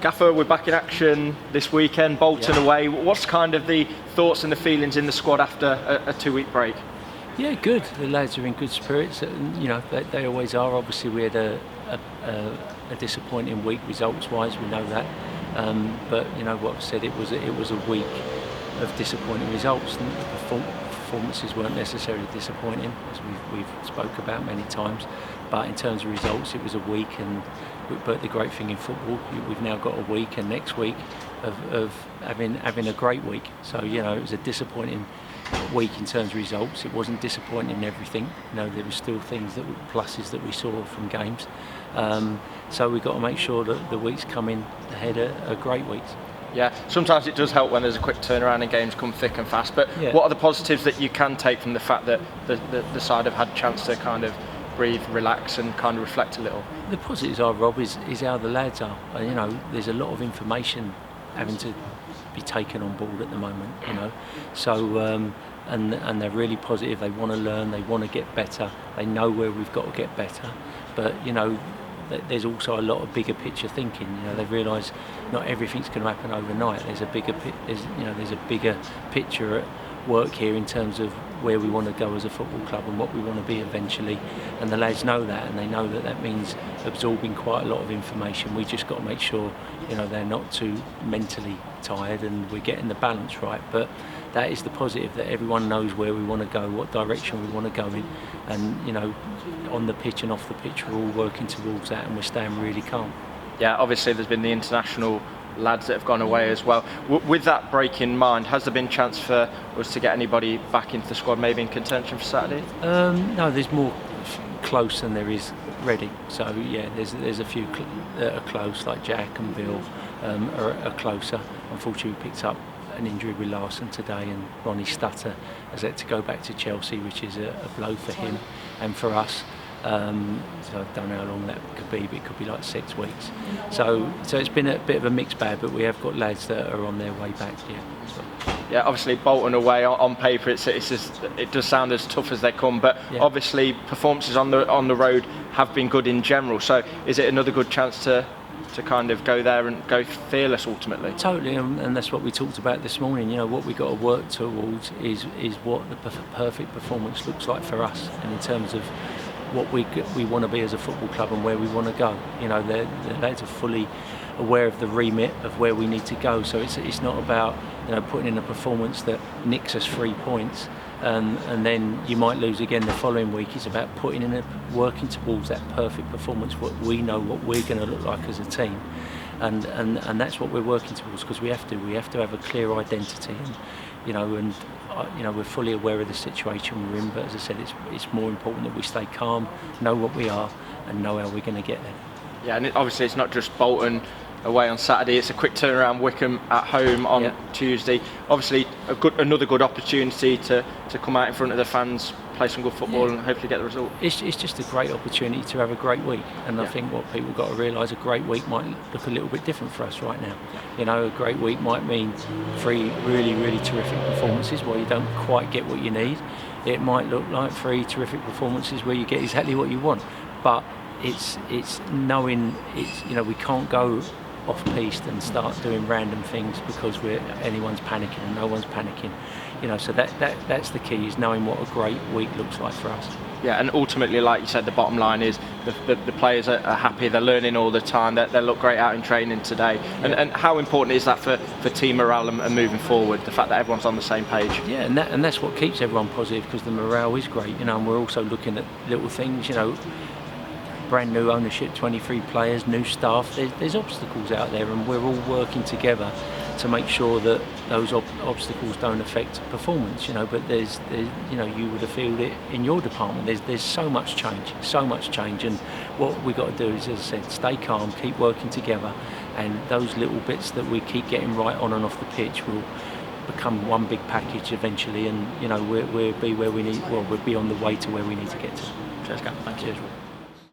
Gaffer, we're back in action this weekend, Bolton away. What's kind of the thoughts and the feelings in the squad after a 2-week break? Yeah, good. The lads are in good spirits. You know, they always are. Obviously, we had a disappointing week results-wise. We know that, but you know what I've said. It was a week of disappointing results. And the performances weren't necessarily disappointing, as we've spoke about many times. But in terms of results, it was a week. But the great thing in football, we've now got a week and next week of having a great week. So you know, it was a disappointing week in terms of results. It wasn't disappointing in everything. You know, there were still things pluses that we saw from games. So we've got to make sure that the weeks coming ahead are great weeks. Yeah, sometimes it does help when there's a quick turnaround and games come thick and fast. But what are the positives that you can take from the fact that the side have had a chance to kind of breathe, relax, and kind of reflect a little? The positives are, Rob, is how the lads are. You know, there's a lot of information having to be taken on board at the moment. You know, so and they're really positive. They want to learn. They want to get better. They know where we've got to get better. But you know, there's also a lot of bigger picture thinking. You know, they realise not everything's going to happen overnight. There's a bigger picture at work here in terms of where we want to go as a football club and what we want to be eventually, and the lads know that, and they know that means absorbing quite a lot of information. We just got to make sure, you know, they're not too mentally tired and we're getting the balance right. But that is the positive, that everyone knows where we want to go, what direction we want to go in, and you know, on the pitch and off the pitch we're all working towards that, and we're staying really calm. Yeah, obviously there's been the international lads that have gone away as well. With that break in mind, has there been chance for us to get anybody back into the squad, maybe in contention for Saturday? No, there's more close than there is ready. So yeah, there's a few that are close, like Jack and Bill are closer. Unfortunately, we picked up an injury with Larson today, and Ronnie Stutter has had to go back to Chelsea, which is a blow for him and for us. So I don't know how long that could be, but it could be like 6 weeks. So it's been a bit of a mixed bag, but we have got lads that are on their way back. Yeah, obviously Bolton away on paper, it does sound as tough as they come, but obviously performances on the road have been good in general. So is it another good chance to kind of go there and go fearless ultimately? Totally, and that's what we talked about this morning. You know, what we've got to work towards is what the perfect performance looks like for us, and in terms of what we want to be as a football club and where we want to go. You know, the lads are fully aware of the remit of where we need to go. So it's not about, you know, putting in a performance that nicks us 3 points and then you might lose again the following week. It's about working towards that perfect performance, what we know what we're going to look like as a team, and that's what we're working towards, because we have to have a clear identity, and you know, we're fully aware of the situation we're in, but as I said, it's more important that we stay calm, know what we are, and know how we're going to get there. Yeah, and obviously it's not just Bolton away on Saturday, it's a quick turnaround, Wickham at home on Tuesday. Obviously another good opportunity to come out in front of the fans, play some good football and hopefully get the result. It's just a great opportunity to have a great week, and I think what people got to realise, a great week might look a little bit different for us right now. You know, a great week might mean 3 really, really terrific performances where you don't quite get what you need. It might look like 3 terrific performances where you get exactly what you want. But it's knowing you know, we can't go off-piste and start doing random things because anyone's panicking and no one's panicking. You know, so that's the key, is knowing what a great week looks like for us. Yeah, and ultimately, like you said, the bottom line is the players are happy, they're learning all the time, they look great out in training today. And how important is that for team morale and moving forward, the fact that everyone's on the same page? Yeah, and that's what keeps everyone positive, because the morale is great, you know, and we're also looking at little things, you know, brand new ownership, 23 players, new staff. There's obstacles out there, and we're all working together to make sure that those obstacles don't affect performance. You know, but there's you know, you would have felt it in your department. There's so much change, and what we got to do is, as I said, stay calm, keep working together, and those little bits that we keep getting right on and off the pitch will become one big package eventually, and you know, we'll be where we need. Well, we'll be on the way to where we need to get to. Cheers, Gav. Thank you. Cheers.